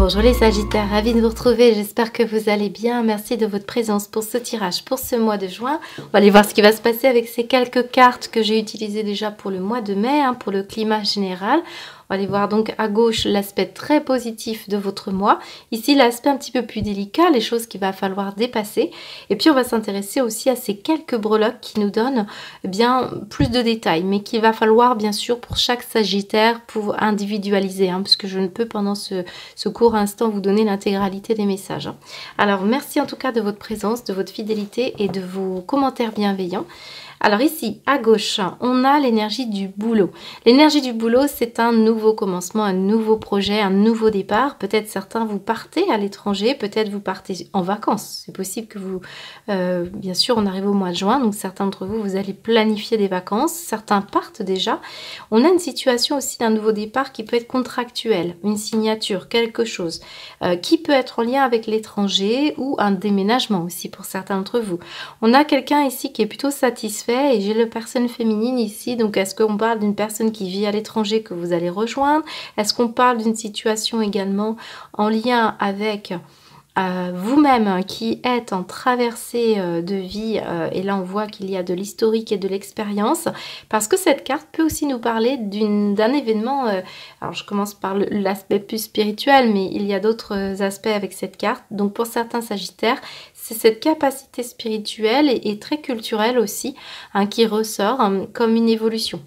Bonjour les Sagittaires, ravie de vous retrouver, j'espère que vous allez bien. Merci de votre présence pour ce tirage pour ce mois de juin. On va aller voir ce qui va se passer avec ces quelques cartes que j'ai utilisées déjà pour le mois de mai, pour le climat général. On va aller voir donc à gauche l'aspect très positif de votre mois. Ici, l'aspect un petit peu plus délicat, les choses qu'il va falloir dépasser. Et puis, on va s'intéresser aussi à ces quelques breloques qui nous donnent bien plus de détails, mais qu'il va falloir bien sûr pour chaque Sagittaire pour individualiser, puisque je ne peux pendant ce court instant vous donner l'intégralité des messages. Alors, merci en tout cas de votre présence, de votre fidélité et de vos commentaires bienveillants. Alors ici, à gauche, on a l'énergie du boulot. L'énergie du boulot, c'est un nouveau commencement, un nouveau projet, un nouveau départ. Peut-être certains, vous partez à l'étranger, peut-être vous partez en vacances. C'est possible que vous, bien sûr, on arrive au mois de juin, donc certains d'entre vous, vous allez planifier des vacances. Certains partent déjà. On a une situation aussi d'un nouveau départ qui peut être contractuel, une signature, quelque chose, qui peut être en lien avec l'étranger ou un déménagement aussi pour certains d'entre vous. On a quelqu'un ici qui est plutôt satisfait. Et j'ai la personne féminine ici, donc est-ce qu'on parle d'une personne qui vit à l'étranger que vous allez rejoindre? Est-ce qu'on parle d'une situation également en lien avec vous-même qui êtes en traversée de vie et là on voit qu'il y a de l'historique et de l'expérience parce que cette carte peut aussi nous parler d'un événement, alors je commence par l'aspect plus spirituel mais il y a d'autres aspects avec cette carte, donc pour certains Sagittaires c'est cette capacité spirituelle et très culturelle aussi qui ressort comme une évolution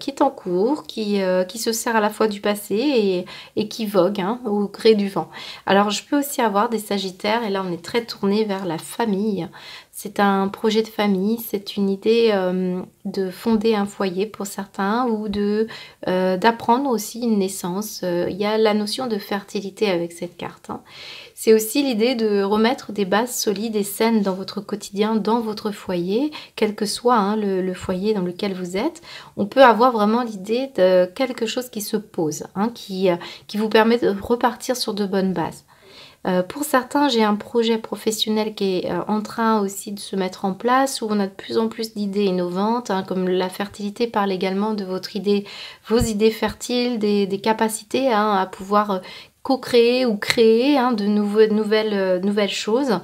qui est en cours, qui se sert à la fois du passé et qui vogue au gré du vent. Alors je peux aussi avoir des Sagittaires et là on est très tourné vers la famille. C'est un projet de famille, c'est une idée de fonder un foyer pour certains ou d'apprendre aussi une naissance. Il y a la notion de fertilité avec cette carte. C'est aussi l'idée de remettre des bases solides et saines dans votre quotidien, dans votre foyer, quel que soit le foyer dans lequel vous êtes. On peut avoir vraiment l'idée de quelque chose qui se pose, qui vous permet de repartir sur de bonnes bases. Pour certains, j'ai un projet professionnel qui est en train aussi de se mettre en place, où on a de plus en plus d'idées innovantes, comme la fertilité parle également de vos idées fertiles, des capacités à pouvoir co-créer ou créer de nouvelles choses.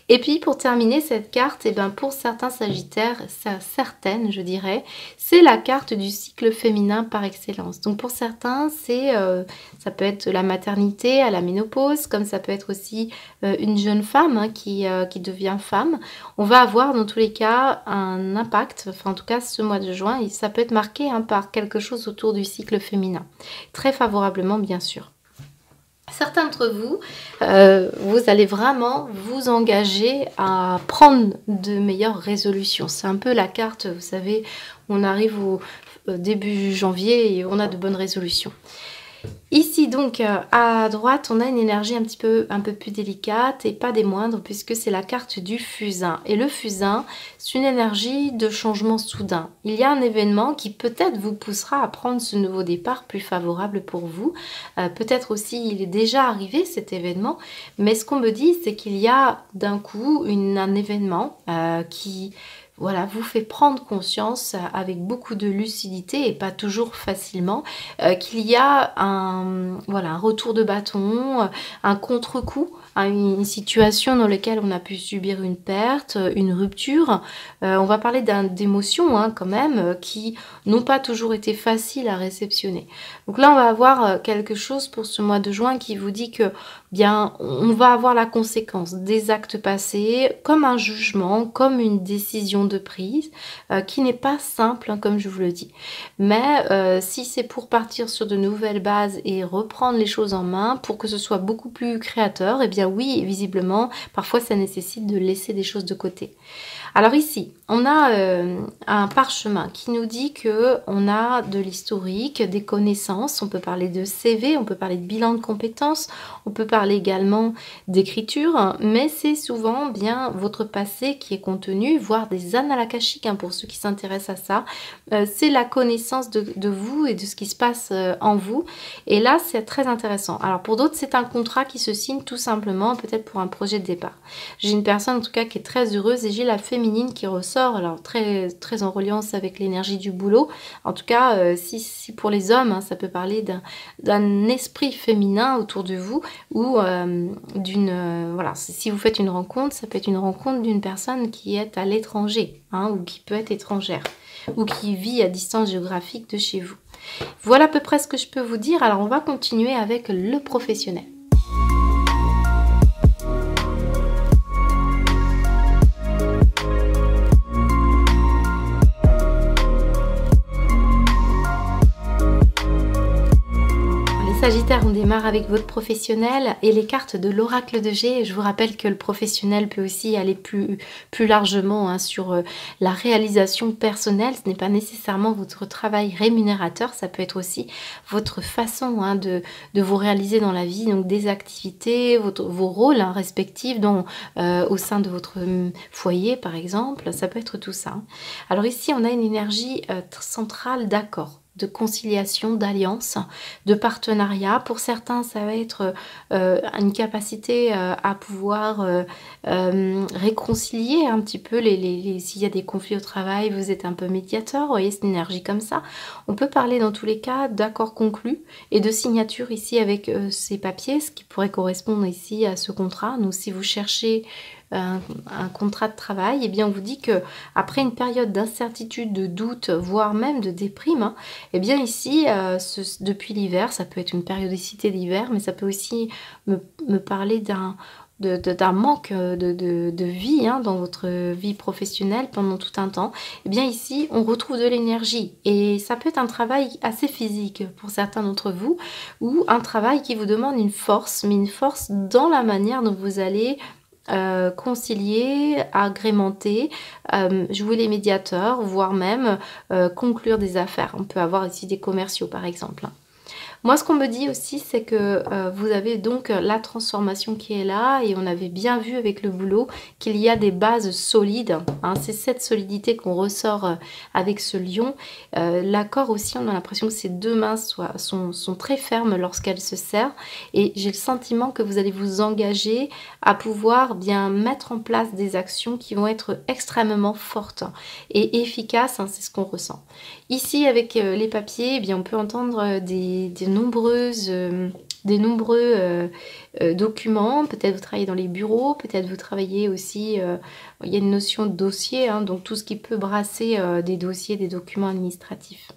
Et puis pour terminer cette carte, pour certains Sagittaires, certaines je dirais, c'est la carte du cycle féminin par excellence. Donc pour certains, ça peut être la maternité à la ménopause, comme ça peut être aussi une jeune femme qui devient femme. On va avoir dans tous les cas un impact, enfin en tout cas ce mois de juin, ça peut être marqué par quelque chose autour du cycle féminin. Très favorablement bien sûr. Certains d'entre vous, vous allez vraiment vous engager à prendre de meilleures résolutions. C'est un peu la carte, vous savez, on arrive au début janvier et on a de bonnes résolutions. Ici donc à droite on a une énergie un peu plus délicate et pas des moindres puisque c'est la carte du fusain. Et le fusain c'est une énergie de changement soudain. Il y a un événement qui peut-être vous poussera à prendre ce nouveau départ plus favorable pour vous. Peut-être aussi il est déjà arrivé cet événement, mais ce qu'on me dit c'est qu'il y a d'un coup un événement qui vous fait prendre conscience avec beaucoup de lucidité et pas toujours facilement qu'il y a un retour de bâton, un contre-coup, une situation dans laquelle on a pu subir une perte, une rupture. On va parler d'émotions quand même qui n'ont pas toujours été faciles à réceptionner. Donc là on va avoir quelque chose pour ce mois de juin qui vous dit que on va avoir la conséquence des actes passés comme un jugement, comme une décision de prise qui n'est pas simple comme je vous le dis. Mais si c'est pour partir sur de nouvelles bases et reprendre les choses en main pour que ce soit beaucoup plus créateur, oui, visiblement, parfois ça nécessite de laisser des choses de côté. Alors ici, on a un parchemin qui nous dit que on a de l'historique, des connaissances, on peut parler de CV, on peut parler de bilan de compétences, on peut parler également d'écriture, mais c'est souvent bien votre passé qui est contenu, voire des annales akashiques pour ceux qui s'intéressent à ça. C'est la connaissance de vous et de ce qui se passe en vous. Et là, c'est très intéressant. Alors pour d'autres, c'est un contrat qui se signe tout simplement simplement, peut-être pour un projet de départ. J'ai une personne en tout cas qui est très heureuse et j'ai la féminine qui ressort, alors très, très en reliance avec l'énergie du boulot. En tout cas, si pour les hommes, hein, ça peut parler d'un esprit féminin autour de vous ou voilà, si vous faites une rencontre, ça peut être une rencontre d'une personne qui est à l'étranger, hein, ou qui peut être étrangère ou qui vit à distance géographique de chez vous. Voilà à peu près ce que je peux vous dire. Alors on va continuer avec le professionnel. Sagittaire, on démarre avec votre professionnel et les cartes de l'oracle de G. Je vous rappelle que le professionnel peut aussi aller plus largement, hein, sur la réalisation personnelle. Ce n'est pas nécessairement votre travail rémunérateur, ça peut être aussi votre façon, hein, de vous réaliser dans la vie, donc des activités, vos rôles, hein, respectifs au sein de votre foyer par exemple. Ça peut être tout ça, hein. Alors ici, on a une énergie centrale d'accord, de conciliation, d'alliance, de partenariat. Pour certains, ça va être une capacité à pouvoir réconcilier un petit peu s'il y a des conflits au travail, vous êtes un peu médiateur, vous voyez, c'est une énergie comme ça. On peut parler dans tous les cas d'accords conclus et de signature ici avec ces papiers, ce qui pourrait correspondre ici à ce contrat. Donc si vous cherchez un contrat de travail, eh bien on vous dit que après une période d'incertitude, de doute, voire même de déprime, hein, eh bien ici, depuis l'hiver, ça peut être une périodicité d'hiver, mais ça peut aussi me parler d'un manque de vie, hein, dans votre vie professionnelle pendant tout un temps. Eh bien ici, on retrouve de l'énergie et ça peut être un travail assez physique pour certains d'entre vous ou un travail qui vous demande une force, mais une force dans la manière dont vous allez concilier, agrémenter, jouer les médiateurs, voire même conclure des affaires. On peut avoir ici des commerciaux par exemple. Moi, ce qu'on me dit aussi, c'est que vous avez donc la transformation qui est là et on avait bien vu avec le boulot qu'il y a des bases solides, hein. C'est cette solidité qu'on ressort avec ce lion. L'accord aussi, on a l'impression que ces deux mains sont très fermes lorsqu'elles se serrent et j'ai le sentiment que vous allez vous engager à pouvoir bien mettre en place des actions qui vont être extrêmement fortes et efficaces, hein, c'est ce qu'on ressent. Ici, avec les papiers, eh bien, on peut entendre des nombreux documents. Peut-être vous travaillez dans les bureaux, peut-être vous travaillez aussi, il y a une notion de dossier, hein, donc tout ce qui peut brasser des dossiers, des documents administratifs.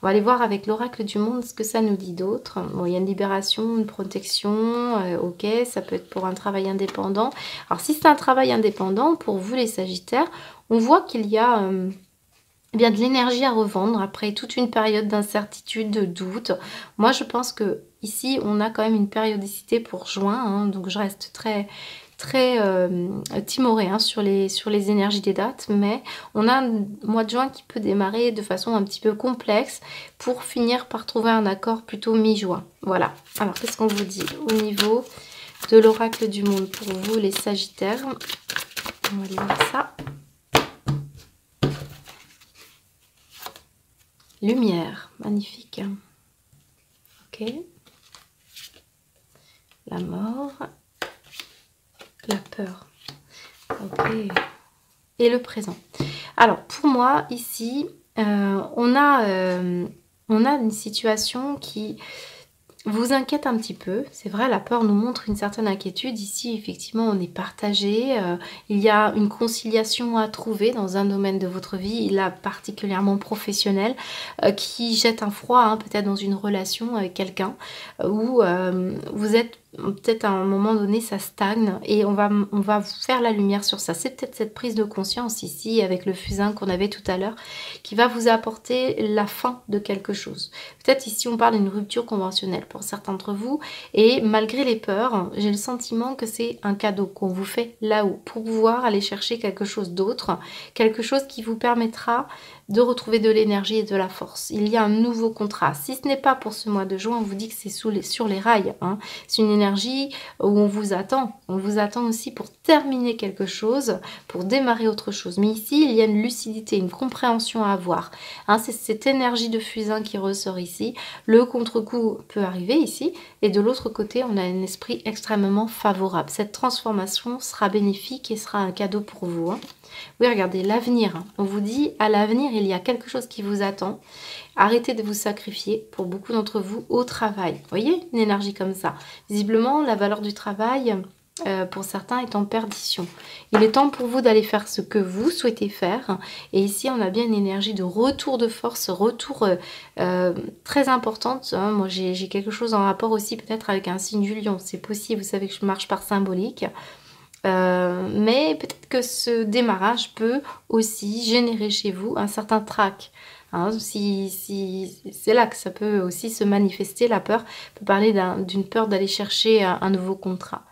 On va aller voir avec l'oracle du monde ce que ça nous dit d'autre. Bon, il y a une libération, une protection, ok, ça peut être pour un travail indépendant. Alors si c'est un travail indépendant, pour vous les Sagittaires, on voit qu'il y a bien de l'énergie à revendre après toute une période d'incertitude, de doute. Moi je pense que ici on a quand même une périodicité pour juin, hein, donc je reste très timorée, hein, sur les énergies des dates, mais on a un mois de juin qui peut démarrer de façon un petit peu complexe pour finir par trouver un accord plutôt mi-juin. Voilà, alors qu'est-ce qu'on vous dit au niveau de l'oracle du monde pour vous les Sagittaires? On va aller voir ça. Lumière, magnifique. Ok. La mort. La peur. Ok. Et le présent. Alors, pour moi, ici, on a une situation qui vous inquiète un petit peu. C'est vrai, la peur nous montre une certaine inquiétude. Ici, effectivement, on est partagé. Il y a une conciliation à trouver dans un domaine de votre vie, là particulièrement professionnel, qui jette un froid, hein, peut-être dans une relation avec quelqu'un, où vous êtes peut-être à un moment donné ça stagne et on va faire la lumière sur ça. C'est peut-être cette prise de conscience ici avec le fusain qu'on avait tout à l'heure qui va vous apporter la fin de quelque chose. Peut-être ici on parle d'une rupture conventionnelle pour certains d'entre vous et malgré les peurs, j'ai le sentiment que c'est un cadeau qu'on vous fait là-haut pour pouvoir aller chercher quelque chose d'autre, quelque chose qui vous permettra de retrouver de l'énergie et de la force. Il y a un nouveau contrat. Si ce n'est pas pour ce mois de juin, on vous dit que c'est sur les rails, hein. C'est une énergie énergie où on vous attend. On vous attend aussi pour terminer quelque chose, pour démarrer autre chose. Mais ici, il y a une lucidité, une compréhension à avoir. Hein, c'est cette énergie de fusain qui ressort ici. Le contre-coup peut arriver ici. Et de l'autre côté, on a un esprit extrêmement favorable. Cette transformation sera bénéfique et sera un cadeau pour vous. Hein. Oui, regardez, l'avenir. On vous dit, à l'avenir, il y a quelque chose qui vous attend. Arrêtez de vous sacrifier, pour beaucoup d'entre vous, au travail. Vous voyez, une énergie comme ça. Visiblement, la valeur du travail, pour certains, est en perdition. Il est temps pour vous d'aller faire ce que vous souhaitez faire. Et ici, on a bien une énergie de retour de force, retour très importante. Hein. Moi, j'ai quelque chose en rapport aussi peut-être avec un signe du lion. C'est possible, vous savez que je marche par symbolique. Mais peut-être que ce démarrage peut aussi générer chez vous un certain trac. Hein, c'est là que ça peut aussi se manifester, la peur. On peut parler d'une peur d'aller chercher un nouveau contrat.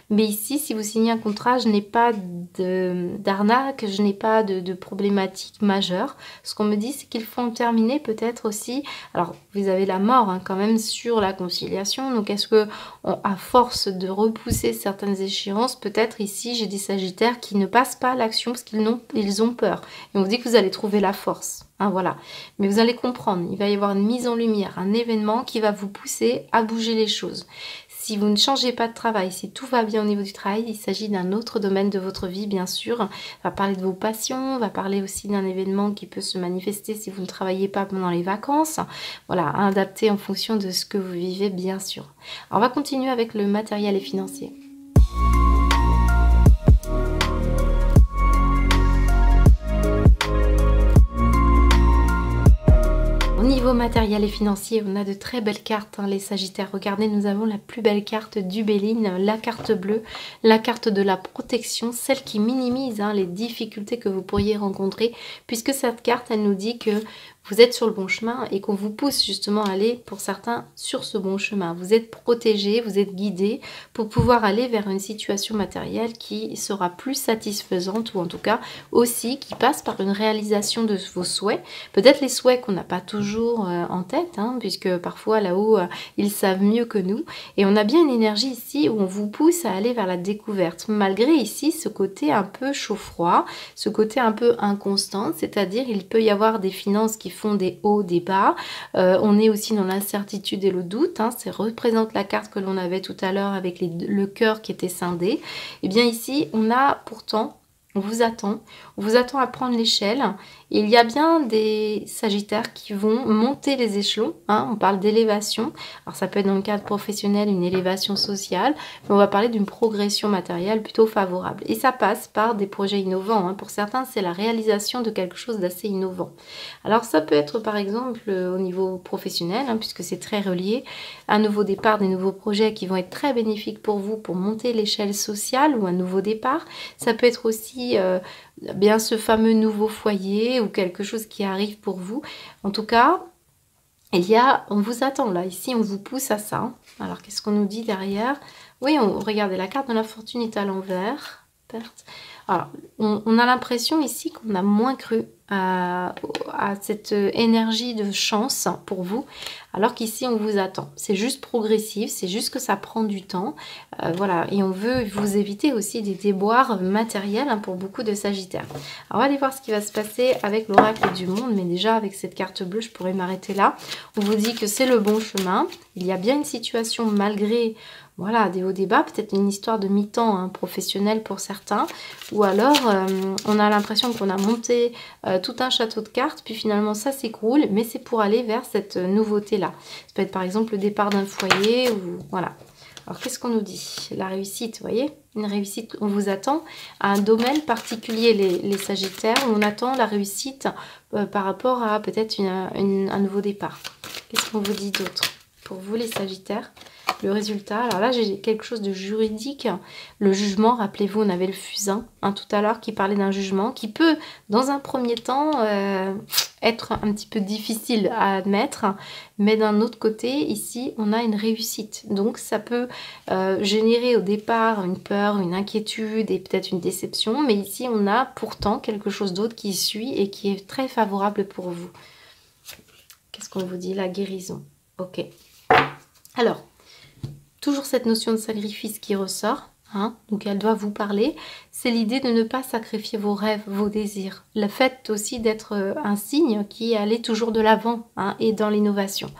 Mais ici, si vous signez un contrat, je n'ai pas d'arnaque, je n'ai pas de problématique majeure. Ce qu'on me dit, c'est qu'il faut en terminer peut-être aussi. Alors, vous avez la mort hein, quand même sur la conciliation. Donc, est-ce que, à force de repousser certaines échéances, peut-être ici, j'ai des sagittaires qui ne passent pas à l'action parce qu'ils ont peur. Et on vous dit que vous allez trouver la force. Hein, voilà. Mais vous allez comprendre, il va y avoir une mise en lumière, un événement qui va vous pousser à bouger les choses. Si vous ne changez pas de travail, si tout va bien au niveau du travail, il s'agit d'un autre domaine de votre vie, bien sûr. On va parler de vos passions, on va parler aussi d'un événement qui peut se manifester si vous ne travaillez pas pendant les vacances. Voilà, adapté en fonction de ce que vous vivez, bien sûr. Alors, on va continuer avec le matériel et financier. Au niveau matériel et financier, on a de très belles cartes, hein, les Sagittaires. Regardez, nous avons la plus belle carte du Béline, la carte bleue, la carte de la protection, celle qui minimise hein, les difficultés que vous pourriez rencontrer, puisque cette carte, elle nous dit que vous êtes sur le bon chemin et qu'on vous pousse justement à aller, pour certains, sur ce bon chemin. Vous êtes protégé, vous êtes guidé pour pouvoir aller vers une situation matérielle qui sera plus satisfaisante ou en tout cas aussi qui passe par une réalisation de vos souhaits. Peut-être les souhaits qu'on n'a pas toujours en tête, hein, puisque parfois là-haut, ils savent mieux que nous. Et on a bien une énergie ici où on vous pousse à aller vers la découverte, malgré ici ce côté un peu chaud-froid, ce côté un peu inconstant, c'est-à-dire il peut y avoir des finances qui font des hauts, des bas. On est aussi dans l'incertitude et le doute. Hein, ça représente la carte que l'on avait tout à l'heure avec le cœur qui était scindé. Et bien ici, on a pourtant... On vous attend à prendre l'échelle. Il y a bien des Sagittaires qui vont monter les échelons. Hein, on parle d'élévation. Alors ça peut être dans le cadre professionnel une élévation sociale, mais on va parler d'une progression matérielle plutôt favorable. Et ça passe par des projets innovants. Hein. Pour certains, c'est la réalisation de quelque chose d'assez innovant. Alors ça peut être par exemple au niveau professionnel, hein, puisque c'est très relié, un nouveau départ, des nouveaux projets qui vont être très bénéfiques pour vous pour monter l'échelle sociale ou un nouveau départ. Ça peut être aussi bien ce fameux nouveau foyer ou quelque chose qui arrive pour vous. En tout cas, on vous attend là. Ici, on vous pousse à ça. Alors, qu'est-ce qu'on nous dit derrière? Oui, regardez, la carte de la fortune est à l'envers. Perte. Alors, on a l'impression ici qu'on a moins cru à cette énergie de chance pour vous, alors qu'ici on vous attend. C'est juste progressif, c'est juste que ça prend du temps. Voilà, et on veut vous éviter aussi des déboires matériels hein, pour beaucoup de Sagittaires. Alors, on va aller voir ce qui va se passer avec l'oracle du monde, mais déjà avec cette carte bleue, je pourrais m'arrêter là. On vous dit que c'est le bon chemin. Il y a bien une situation malgré... Voilà, des hauts débats, peut-être une histoire de mi-temps hein, professionnel pour certains. Ou alors, on a l'impression qu'on a monté tout un château de cartes, puis finalement ça s'écroule, mais c'est pour aller vers cette nouveauté-là. Ça peut être par exemple le départ d'un foyer, ou voilà. Alors, qu'est-ce qu'on nous dit? La réussite, vous voyez? Une réussite, on vous attend à un domaine particulier, les Sagittaires, où on attend la réussite par rapport à peut-être un nouveau départ. Qu'est-ce qu'on vous dit d'autre? Pour vous, les Sagittaires, le résultat, alors là j'ai quelque chose de juridique, le jugement, rappelez-vous on avait le fusain hein, tout à l'heure qui parlait d'un jugement qui peut dans un premier temps être un petit peu difficile à admettre, mais d'un autre côté ici on a une réussite, donc ça peut générer au départ une peur, une inquiétude et peut-être une déception, mais ici on a pourtant quelque chose d'autre qui suit et qui est très favorable pour vous. Qu'est-ce qu'on vous dit? La guérison, ok. Alors, toujours cette notion de sacrifice qui ressort. Hein, donc elle doit vous parler, c'est l'idée de ne pas sacrifier vos rêves, vos désirs. Le fait aussi d'être un signe qui allait toujours de l'avant, hein, et dans l'innovation.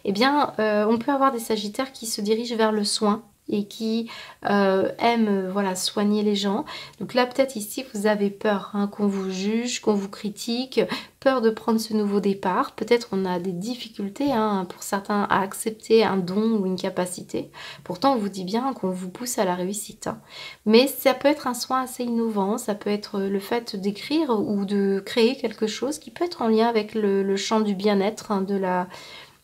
Eh bien, on peut avoir des sagittaires qui se dirigent vers le soin et qui aiment voilà, soigner les gens. Donc là, peut-être ici, vous avez peur, hein, qu'on vous juge, qu'on vous critique, peur de prendre ce nouveau départ. Peut-être on a des difficultés, hein, pour certains, à accepter un don ou une capacité. Pourtant, on vous dit bien qu'on vous pousse à la réussite. Hein. Mais ça peut être un soin assez innovant, ça peut être le fait d'écrire ou de créer quelque chose qui peut être en lien avec le champ du bien-être, hein, de la...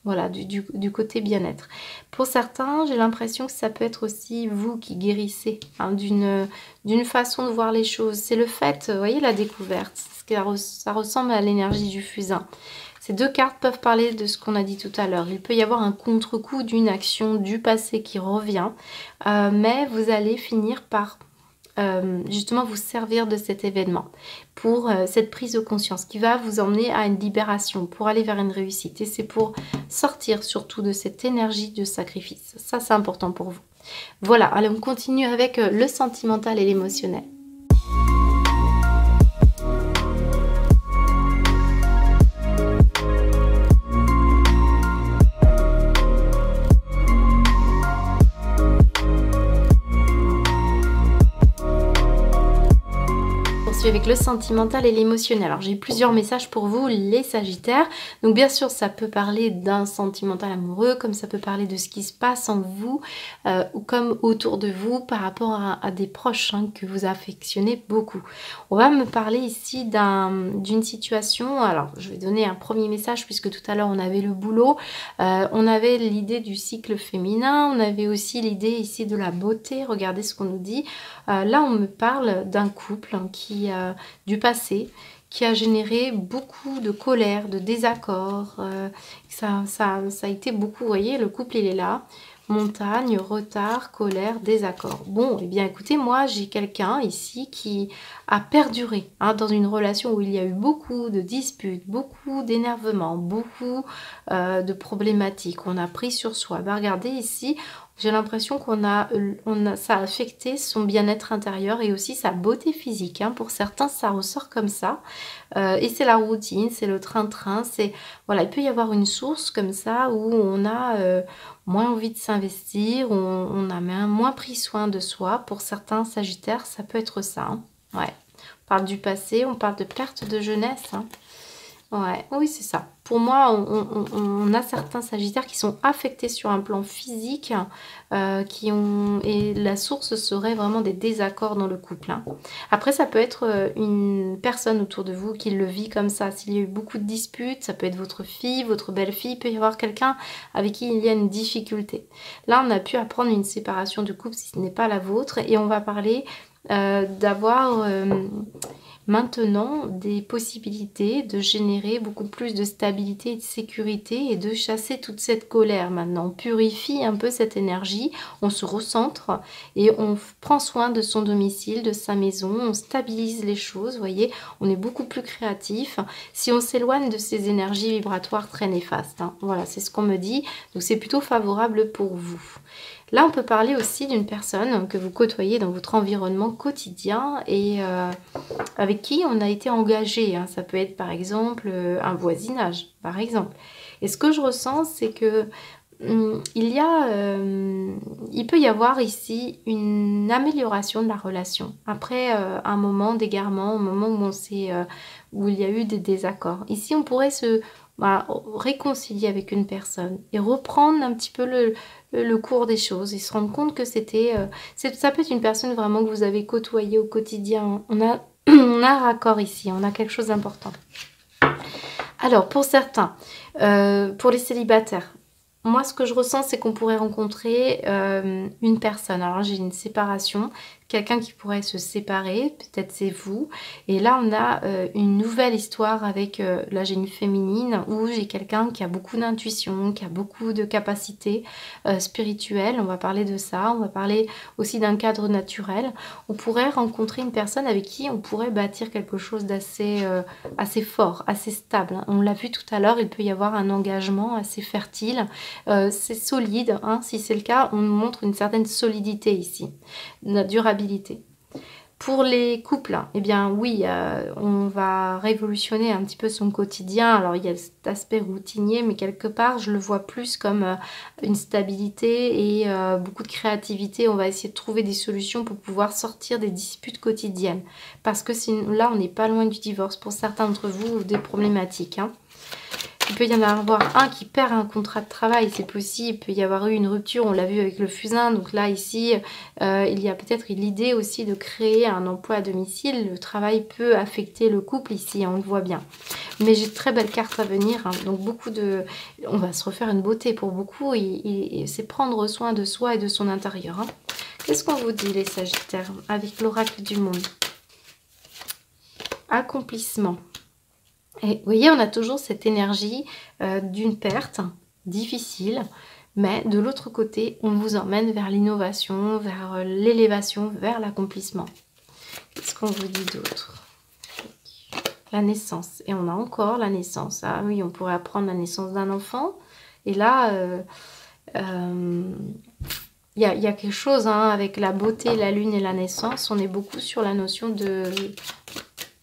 Voilà, du côté bien-être. Pour certains, j'ai l'impression que ça peut être aussi vous qui guérissez, hein, d'une façon de voir les choses. C'est le fait, vous voyez, la découverte. Ça ressemble à l'énergie du fusain. Ces deux cartes peuvent parler de ce qu'on a dit tout à l'heure. Il peut y avoir un contre-coup d'une action du passé qui revient, mais vous allez finir par... justement vous servir de cet événement pour cette prise de conscience qui va vous emmener à une libération pour aller vers une réussite et c'est pour sortir surtout de cette énergie de sacrifice. Ça c'est important pour vous. Voilà, allez on continue avec le sentimental et l'émotionnel. Avec le sentimental et l'émotionnel. Alors j'ai plusieurs messages pour vous les sagittaires. Donc bien sûr ça peut parler d'un sentimental amoureux, comme ça peut parler de ce qui se passe en vous ou comme autour de vous par rapport à des proches, hein, que vous affectionnez beaucoup. On va me parler ici d'une situation. Alors je vais donner un premier message puisque tout à l'heure on avait le boulot, on avait l'idée du cycle féminin, on avait aussi l'idée ici de la beauté. Regardez ce qu'on nous dit. Là on me parle d'un couple, hein, qui du passé, qui a généré beaucoup de colère, de désaccords. Ça a été beaucoup, vous voyez, le couple il est là. Montagne, retard, colère, désaccord. Bon, eh bien écoutez, moi j'ai quelqu'un ici qui a perduré, hein, dans une relation où il y a eu beaucoup de disputes, beaucoup d'énervement, beaucoup de problématiques. On a pris sur soi. Ben, regardez ici, j'ai l'impression ça a affecté son bien-être intérieur et aussi sa beauté physique. Hein. Pour certains, ça ressort comme ça. Et c'est la routine, c'est le train-train. Voilà, il peut y avoir une source comme ça où on a moins envie de s'investir, on a moins pris soin de soi. Pour certains sagittaires, ça peut être ça. Hein. Ouais. On parle du passé, on parle de perte de jeunesse. Hein. Ouais, oui, c'est ça. Pour moi, on a certains sagittaires qui sont affectés sur un plan physique, et la source serait vraiment des désaccords dans le couple. Hein. Après, ça peut être une personne autour de vous qui le vit comme ça. S'il y a eu beaucoup de disputes, ça peut être votre fille, votre belle-fille, il peut y avoir quelqu'un avec qui il y a une difficulté. Là, on a pu apprendre une séparation de couple si ce n'est pas la vôtre, et on va parler d'avoir... maintenant des possibilités de générer beaucoup plus de stabilité et de sécurité et de chasser toute cette colère maintenant. On purifie un peu cette énergie, on se recentre et on prend soin de son domicile, de sa maison, on stabilise les choses, vous voyez, on est beaucoup plus créatif si on s'éloigne de ces énergies vibratoires très néfastes. Hein. Voilà, c'est ce qu'on me dit, donc c'est plutôt favorable pour vous. Là, on peut parler aussi d'une personne que vous côtoyez dans votre environnement quotidien et avec qui on a été engagé. Hein. Ça peut être par exemple un voisinage, par exemple. Et ce que je ressens, c'est que il peut y avoir ici une amélioration de la relation. Après un moment d'égarement, au moment où il y a eu des désaccords. Ici, on pourrait se réconcilier avec une personne et reprendre un petit peu le cours des choses et se rendre compte que ça peut être une personne vraiment que vous avez côtoyée au quotidien. On a un raccord ici, on a quelque chose d'important. Alors, pour certains, pour les célibataires, moi, ce que je ressens, c'est qu'on pourrait rencontrer une personne. Alors, j'ai une séparation quelqu'un qui pourrait se séparer, peut-être c'est vous. Et là, on a une nouvelle histoire avec la génie féminine où j'ai quelqu'un qui a beaucoup d'intuition, qui a beaucoup de capacités spirituelles. On va parler de ça, on va parler aussi d'un cadre naturel. On pourrait rencontrer une personne avec qui on pourrait bâtir quelque chose d'assez assez fort, assez stable. On l'a vu tout à l'heure, il peut y avoir un engagement assez fertile. C'est solide, hein. Si c'est le cas, on montre une certaine solidité ici, une durabilité. Pour les couples, eh bien oui, on va révolutionner un petit peu son quotidien. Alors il y a cet aspect routinier, mais quelque part je le vois plus comme une stabilité et beaucoup de créativité. On va essayer de trouver des solutions pour pouvoir sortir des disputes quotidiennes. Parce que là, on n'est pas loin du divorce pour certains d'entre vous ou des problématiques, hein. Il peut y en avoir un qui perd un contrat de travail, c'est possible. Il peut y avoir eu une rupture, on l'a vu avec le fusain. Donc là, ici, il y a peut-être l'idée aussi de créer un emploi à domicile. Le travail peut affecter le couple ici, on le voit bien. Mais j'ai de très belles cartes à venir, hein. Donc beaucoup de... On va se refaire une beauté pour beaucoup. C'est prendre soin de soi et de son intérieur, hein. Qu'est-ce qu'on vous dit, les Sagittaires, avec l'oracle du monde? Accomplissement. Et vous voyez, on a toujours cette énergie d'une perte difficile, mais de l'autre côté, on vous emmène vers l'innovation, vers l'élévation, vers l'accomplissement. Qu'est-ce qu'on vous dit d'autre? La naissance. Et on a encore la naissance. Ah oui, on pourrait apprendre la naissance d'un enfant. Et là, il y a quelque chose, hein, avec la beauté, la lune et la naissance. On est beaucoup sur la notion de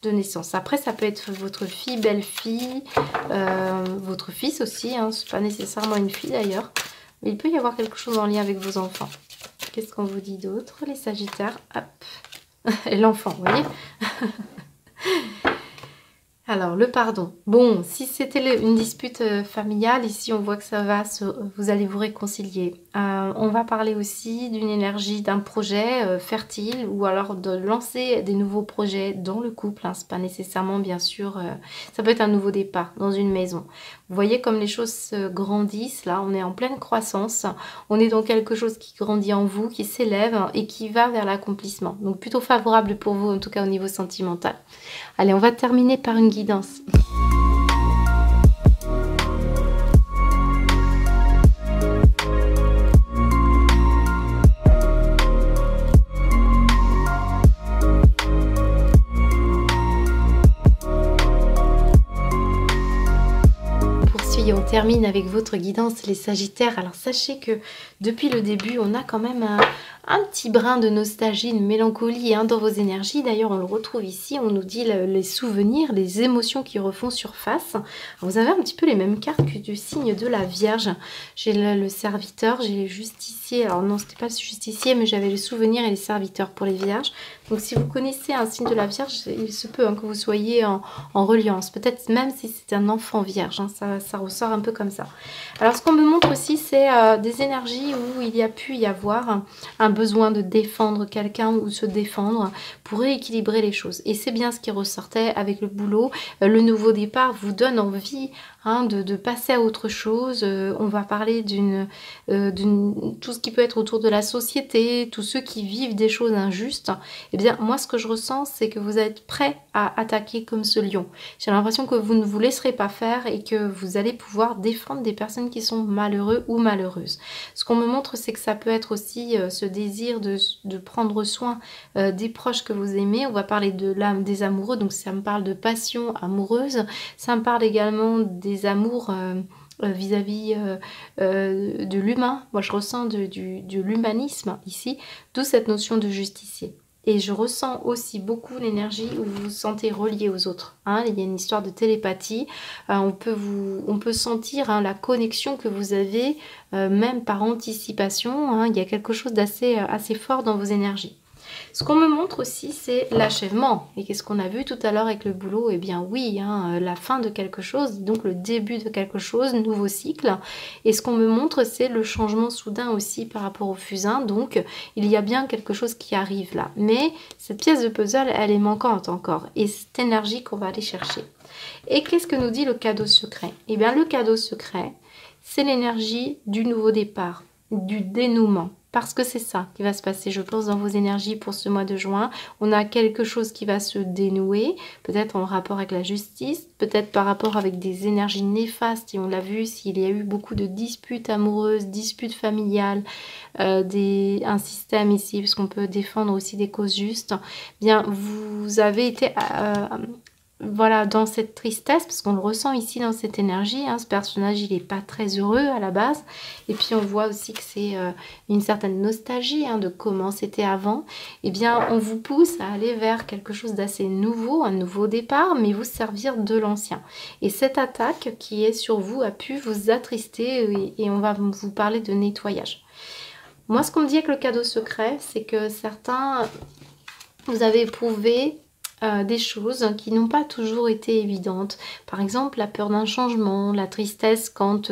naissance. Après, ça peut être votre fille, belle-fille, votre fils aussi, hein. C'est pas nécessairement une fille d'ailleurs, mais il peut y avoir quelque chose en lien avec vos enfants. Qu'est-ce qu'on vous dit d'autre, les Sagittaires? Hop. Et l'enfant, vous voyez. Alors, le pardon. Bon, si c'était une dispute familiale, ici on voit que ça va, vous allez vous réconcilier. On va parler aussi d'une énergie, d'un projet fertile, ou alors de lancer des nouveaux projets dans le couple, hein. C'est pas nécessairement, bien sûr, ça peut être un nouveau départ dans une maison. Vous voyez comme les choses se grandissent, là, on est en pleine croissance. On est dans quelque chose qui grandit en vous, qui s'élève et qui va vers l'accomplissement. Donc plutôt favorable pour vous, en tout cas au niveau sentimental. Allez, on va terminer par une guidance. On termine avec votre guidance, les Sagittaires. Alors sachez que depuis le début, on a quand même un petit brin de nostalgie, une mélancolie, hein, dans vos énergies. D'ailleurs, on le retrouve ici, on nous dit les souvenirs, les émotions qui refont surface. Alors, vous avez un petit peu les mêmes cartes que du signe de la Vierge. J'ai le serviteur, j'ai les justiciers. Alors non, c'était pas le justicier, mais j'avais les souvenirs et les serviteurs pour les Vierges. Donc si vous connaissez un signe de la Vierge, il se peut, hein, que vous soyez en reliance. Peut-être même si c'est un enfant Vierge, hein, ça ressort un peu comme ça. Alors ce qu'on me montre aussi, c'est des énergies où il y a pu y avoir un besoin de défendre quelqu'un ou se défendre pour rééquilibrer les choses. Et c'est bien ce qui ressortait avec le boulot. Le nouveau départ vous donne envie, hein, de passer à autre chose. On va parler tout ce qui peut être autour de la société, tous ceux qui vivent des choses injustes. Eh bien, moi, ce que je ressens, c'est que vous êtes prêt à attaquer comme ce lion. J'ai l'impression que vous ne vous laisserez pas faire et que vous allez pouvoir défendre des personnes qui sont malheureux ou malheureuses. Ce qu'on me montre, c'est que ça peut être aussi ce désir de prendre soin des proches que vous aimez. On va parler de l'âme des amoureux, donc ça me parle de passion amoureuse. Ça me parle également des amours vis-à-vis de l'humain. Moi, je ressens de l'humanisme ici, d'où cette notion de justicier. Et je ressens aussi beaucoup l'énergie où vous vous sentez relié aux autres, hein. Il y a une histoire de télépathie. On peut sentir, hein, la connexion que vous avez, même par anticipation, hein. Il y a quelque chose d'assez assez fort dans vos énergies. Ce qu'on me montre aussi, c'est l'achèvement. Et qu'est-ce qu'on a vu tout à l'heure avec le boulot? Eh bien oui, hein, la fin de quelque chose, donc le début de quelque chose, nouveau cycle. Et ce qu'on me montre, c'est le changement soudain aussi par rapport au fusain. Donc il y a bien quelque chose qui arrive là. Mais cette pièce de puzzle, elle est manquante encore. Et cette énergie qu'on va aller chercher. Et qu'est-ce que nous dit le cadeau secret? Eh bien le cadeau secret, c'est l'énergie du nouveau départ, du dénouement. Parce que c'est ça qui va se passer, je pense, dans vos énergies pour ce mois de juin. On a quelque chose qui va se dénouer, peut-être en rapport avec la justice, peut-être par rapport avec des énergies néfastes. Et on l'a vu, s'il y a eu beaucoup de disputes amoureuses, disputes familiales, un système ici, parce qu'on peut défendre aussi des causes justes, bien, vous avez été... voilà, dans cette tristesse, parce qu'on le ressent ici dans cette énergie, hein, ce personnage il n'est pas très heureux à la base, et puis on voit aussi que c'est une certaine nostalgie hein, de comment c'était avant. Eh bien on vous pousse à aller vers quelque chose d'assez nouveau, un nouveau départ, mais vous servir de l'ancien. Et cette attaque qui est sur vous a pu vous attrister, et on va vous parler de nettoyage. Moi ce qu'on me dit avec le cadeau secret, c'est que certains, vous avez éprouvé des choses qui n'ont pas toujours été évidentes. Par exemple, la peur d'un changement, la tristesse quand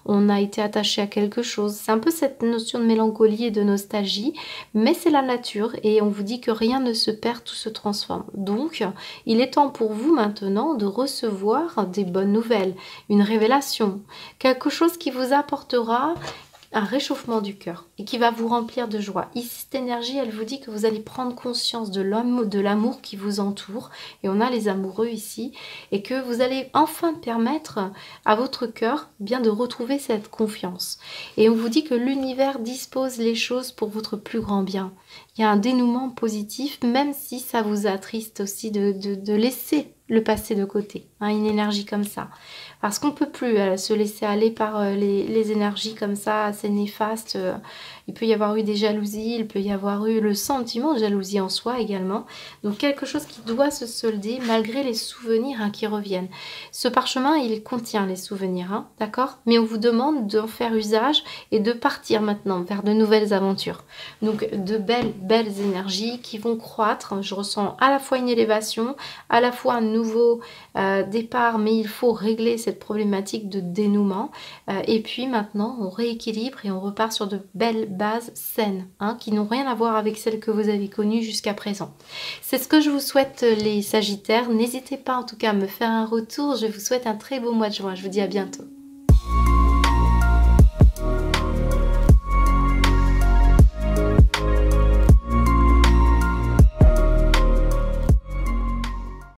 on a été attaché à quelque chose. C'est un peu cette notion de mélancolie et de nostalgie, mais c'est la nature et on vous dit que rien ne se perd, tout se transforme. Donc, il est temps pour vous maintenant de recevoir des bonnes nouvelles, une révélation, quelque chose qui vous apportera un réchauffement du cœur et qui va vous remplir de joie. Ici, cette énergie, elle vous dit que vous allez prendre conscience de l'amour qui vous entoure, et on a les amoureux ici, et que vous allez enfin permettre à votre cœur bien de retrouver cette confiance. Et on vous dit que l'univers dispose les choses pour votre plus grand bien. Il y a un dénouement positif, même si ça vous attriste aussi de laisser le passé de côté, hein, une énergie comme ça. Parce qu'on ne peut plus se laisser aller par les énergies comme ça, assez néfastes. Il peut y avoir eu des jalousies, il peut y avoir eu le sentiment de jalousie en soi également. Donc quelque chose qui doit se solder malgré les souvenirs hein, qui reviennent. Ce parchemin, il contient les souvenirs, hein, d'accord? Mais on vous demande d'en faire usage et de partir maintenant vers de nouvelles aventures. Donc de belles énergies qui vont croître. Je ressens à la fois une élévation, à la fois un nouveau départ, mais il faut régler cette problématique de dénouement. Et puis maintenant, on rééquilibre et on repart sur de belles bases saines, hein, qui n'ont rien à voir avec celles que vous avez connues jusqu'à présent. C'est ce que je vous souhaite les Sagittaires. N'hésitez pas en tout cas à me faire un retour. Je vous souhaite un très beau mois de juin. Je vous dis à bientôt.